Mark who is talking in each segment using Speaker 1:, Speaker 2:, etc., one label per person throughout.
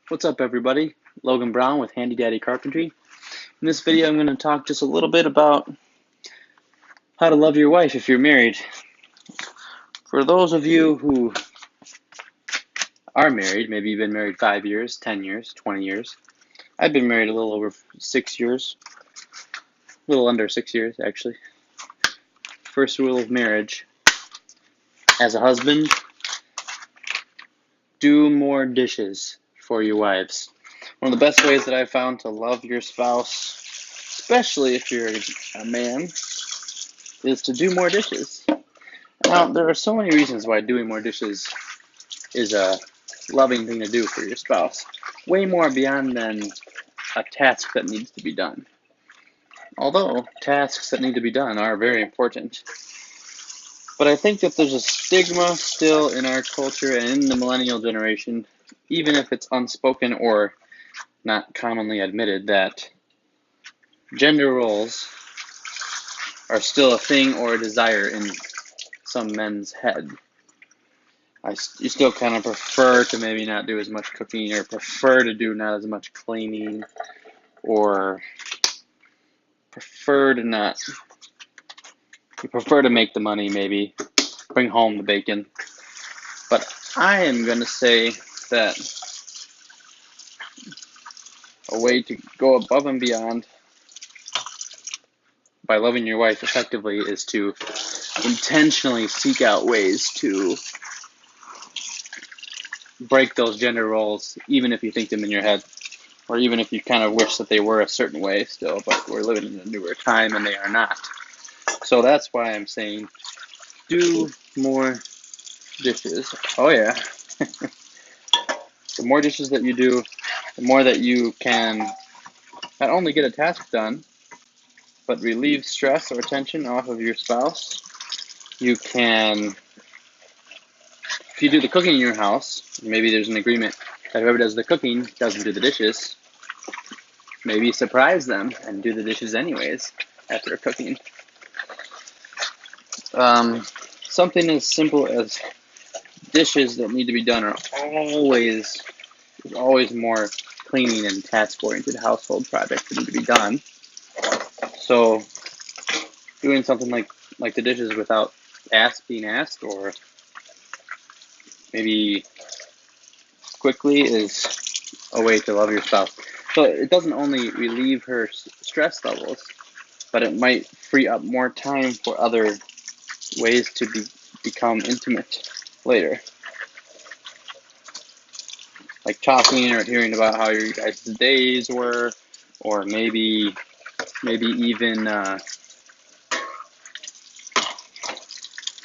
Speaker 1: What's up, everybody? Logan Brown with Handy Daddy Carpentry. In this video, I'm going to talk just a little bit about how to love your wife if you're married. For those of you who are married, maybe you've been married 5 years, 10 years, 20 years. I've been married a little over 6 years, a little under 6 years, actually. First rule of marriage: as a husband, do more dishes for your wives. One of the best ways that I've found to love your spouse, especially if you're a man, is to do more dishes. Now, there are so many reasons why doing more dishes is a loving thing to do for your spouse. Way more beyond than a task that needs to be done. Although tasks that need to be done are very important. But I think that there's a stigma still in our culture and in the millennial generation, even if it's unspoken or not commonly admitted, that gender roles are still a thing or a desire in some men's head. You still kind of prefer to maybe not do as much cooking, or prefer to do not as much cleaning, or prefer to make the money, maybe bring home the bacon. But I am going to say that a way to go above and beyond by loving your wife effectively is to intentionally seek out ways to break those gender roles, even if you think them in your head, or even if you kind of wish that they were a certain way still, but we're living in a newer time and they are not. So that's why I'm saying do more dishes. Oh yeah. The more dishes that you do, the more that you can not only get a task done, but relieve stress or tension off of your spouse. You can, if you do the cooking in your house, maybe there's an agreement that whoever does the cooking doesn't do the dishes. Maybe surprise them and do the dishes anyways after cooking. Something as simple as dishes that need to be done are always more cleaning and task-oriented household projects that need to be done. So doing something like the dishes without being asked, or maybe quickly, is a way to love your spouse. So it doesn't only relieve her stress levels, but it might free up more time for other ways to become intimate later. Like talking or hearing about how your guys' days were, or maybe even, I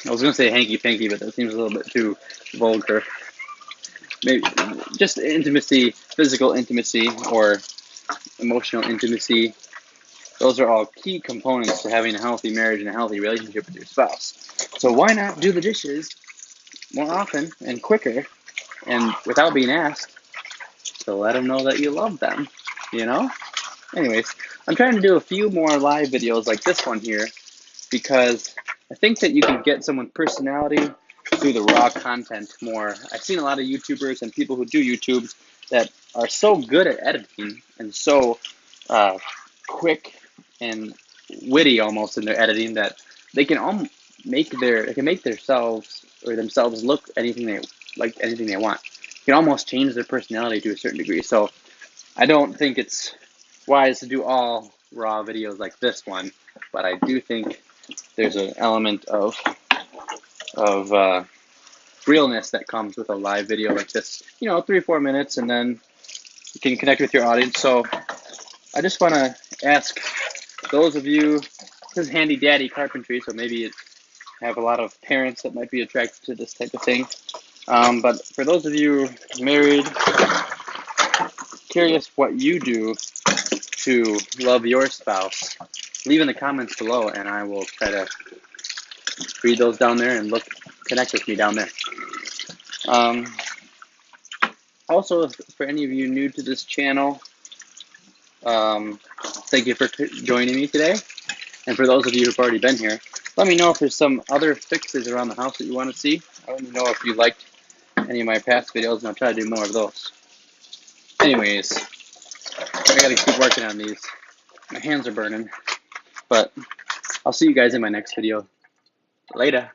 Speaker 1: was going to say hanky-panky, but that seems a little bit too vulgar. Maybe just intimacy, physical intimacy, or emotional intimacy. Those are all key components to having a healthy marriage and a healthy relationship with your spouse. So why not do the dishes more often and quicker and without being asked, to let them know that you love them, you know? Anyways, I'm trying to do a few more live videos like this one here, because I think that you can get someone's personality through the raw content more. I've seen a lot of YouTubers and people who do YouTube that are so good at editing and so quick and witty almost in their editing that they can make themselves look anything they want. You can almost change their personality to a certain degree. So I don't think it's wise to do all raw videos like this one, but I do think there's an element of realness that comes with a live video like this. 3-4 minutes, and then you can connect with your audience. So I just want to ask those of you, this is Handy Daddy Carpentry, so maybe you have a lot of parents that might be attracted to this type of thing. But for those of you married, curious what you do to love your spouse, leave in the comments below, and I will try to read those down there and connect with me down there. Also, for any of you new to this channel, thank you for joining me today. And for those of you who've already been here, let me know if there's some other fixes around the house that you want to see. Let me know if you liked any of my past videos, and I'll try to do more of those. Anyways, I gotta keep working on these. My hands are burning. But I'll see you guys in my next video. Later.